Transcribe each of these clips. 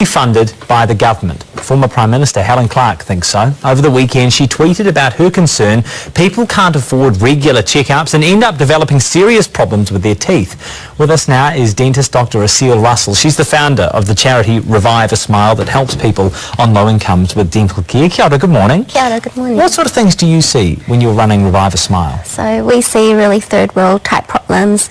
Funded by the government. Former Prime Minister Helen Clark thinks so. Over the weekend, she tweeted about her concern people can't afford regular checkups and end up developing serious problems with their teeth. With us now is dentist Dr. Assil Russell. She's the founder of the charity Revive a Smile that helps people on low incomes with dental care. Kia ora, good morning. Kia ora, good morning. What sort of things do you see when you're running Revive a Smile? So we see really third world type problems.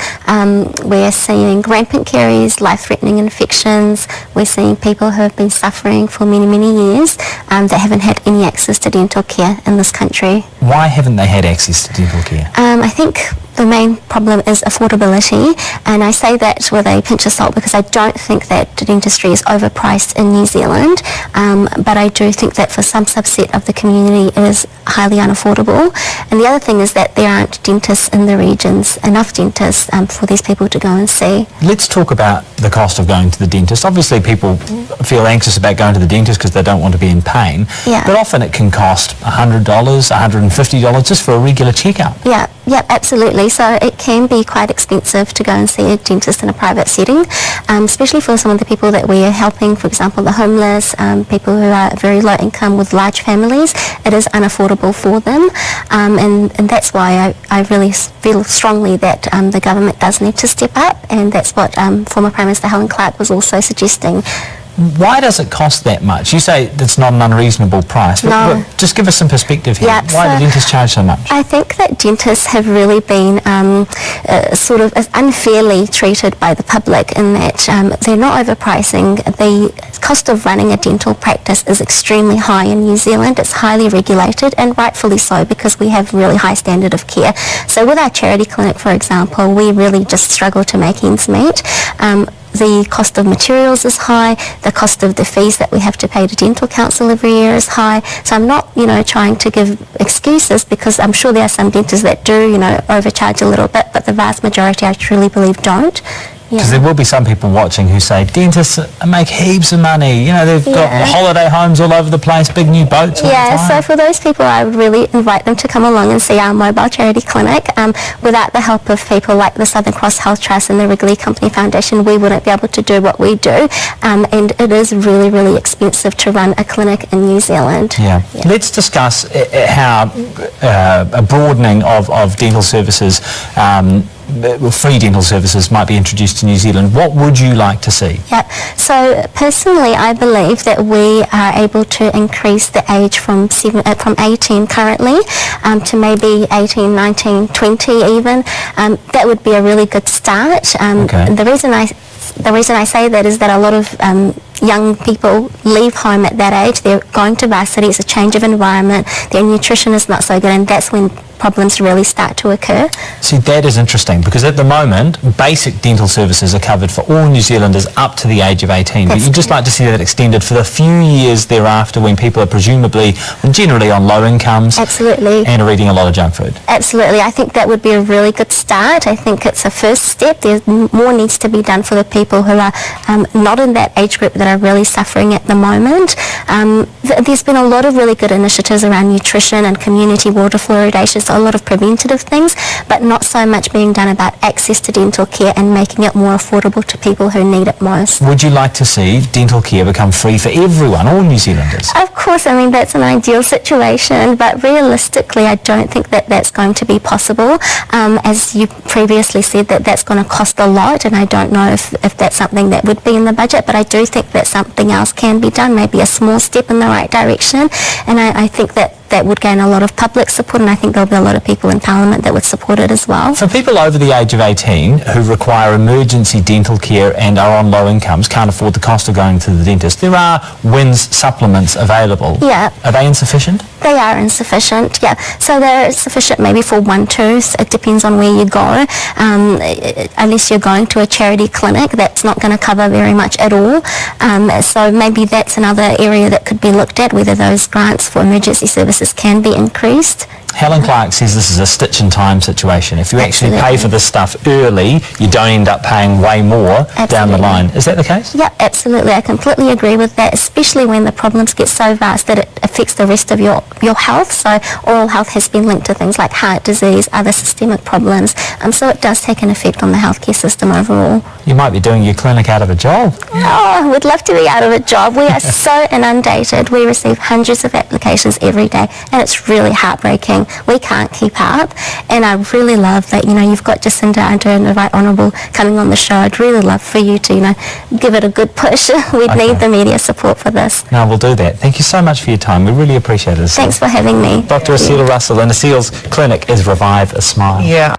We're seeing rampant caries, life-threatening infections. We're seeing people who have been suffering for many years that haven't had any access to dental care in this country. Why haven't they had access to dental care? I think the main problem is affordability, and I say that with a pinch of salt because I don't think that dentistry is overpriced in New Zealand, but I do think that for some subset of the community it is highly unaffordable. And the other thing is that there aren't dentists in the regions, enough dentists for these people to go and see. Let's talk about the cost of going to the dentist. Obviously people feel anxious about going to the dentist because they don't want to be in pain, but often it can cost $100, $150 just for a regular checkup. Yeah, absolutely. So it can be quite expensive to go and see a dentist in a private setting, especially for some of the people that we are helping, for example the homeless, people who are very low income with large families. It is unaffordable for them, and that's why I really feel strongly that the government does need to step up, and that's what former Prime Minister Helen Clark was also suggesting. Why does it cost that much? You say it's not an unreasonable price, but just give us some perspective here. Why do dentists charge so much? I think that dentists have really been sort of unfairly treated by the public in that they're not overpricing. The cost of running a dental practice is extremely high in New Zealand. It's highly regulated, and rightfully so, because we have really high standard of care. So with our charity clinic, for example, we really just struggle to make ends meet. The cost of materials is high, the cost of the fees that we have to pay to dental council every year is high. So I'm not, trying to give excuses, because I'm sure there are some dentists that do, overcharge a little bit, but the vast majority I truly believe don't. Because there will be some people watching who say dentists make heaps of money. They've got holiday homes all over the place, big new boats all the time. So for those people, I would really invite them to come along and see our mobile charity clinic. Without the help of people like the Southern Cross Health Trust and the Wrigley Company Foundation, we wouldn't be able to do what we do. And it is really expensive to run a clinic in New Zealand. Let's discuss how a broadening of dental services, free dental services, might be introduced to New Zealand. What would you like to see? So personally, I believe that we are able to increase the age from 18 currently to maybe 18, 19, 20 even. That would be a really good start. The reason I say that is that a lot of young people leave home at that age. They're going to varsity, it's a change of environment, their nutrition is not so good, and that's when problems really start to occur. See, that is interesting, because at the moment basic dental services are covered for all New Zealanders up to the age of 18, but you'd just like to see that extended for the few years thereafter when people are presumably and generally on low incomes. And are eating a lot of junk food. Absolutely. I think that would be a really good start. I think it's a first step. More needs to be done for the people who are not in that age group that are really suffering at the moment. There's been a lot of really good initiatives around nutrition and community water fluoridation, so a lot of preventative things, but not so much being done about access to dental care and making it more affordable to people who need it most. Would you like to see dental care become free for everyone, all New Zealanders? Of course, that's an ideal situation, but realistically I don't think that that's going to be possible. As you previously said, that's going to cost a lot, and I don't know if that's something that would be in the budget, but I do think that something else can be done, maybe a small step in the right direction, and I think that would gain a lot of public support, and I think there'll be a lot of people in Parliament that would support it as well. For people over the age of 18 who require emergency dental care and are on low incomes, can't afford the cost of going to the dentist, there are WINS supplements available. Are they insufficient? They are insufficient, So they're sufficient maybe for one tooth. It depends on where you go. Unless you're going to a charity clinic, that's not going to cover very much at all. So maybe that's another area that could be looked at, whether those grants for emergency services can be increased. Helen Clark says this is a stitch-in-time situation. If you actually pay Absolutely. for this stuff early, you don't end up paying way more down the Absolutely. line. Is that the case? Yeah, absolutely. I completely agree with that, especially when the problems get so vast that it affects the rest of your health. So oral health has been linked to things like heart disease, other systemic problems. So it does take an effect on the healthcare system overall. You might be doing your clinic out of a job. Oh, I would love to be out of a job. We are so inundated. We receive hundreds of applications every day, and it's really heartbreaking. We can't keep up, and I really love that, you've got Jacinda and the Right Honourable coming on the show. I'd really love for you to, give it a good push. We'd need the media support for this. No, we'll do that. Thank you so much for your time. We really appreciate it, Assil. Thanks for having me. Dr. Assil Russell, and Assil's clinic is Revive a Smile. Yeah.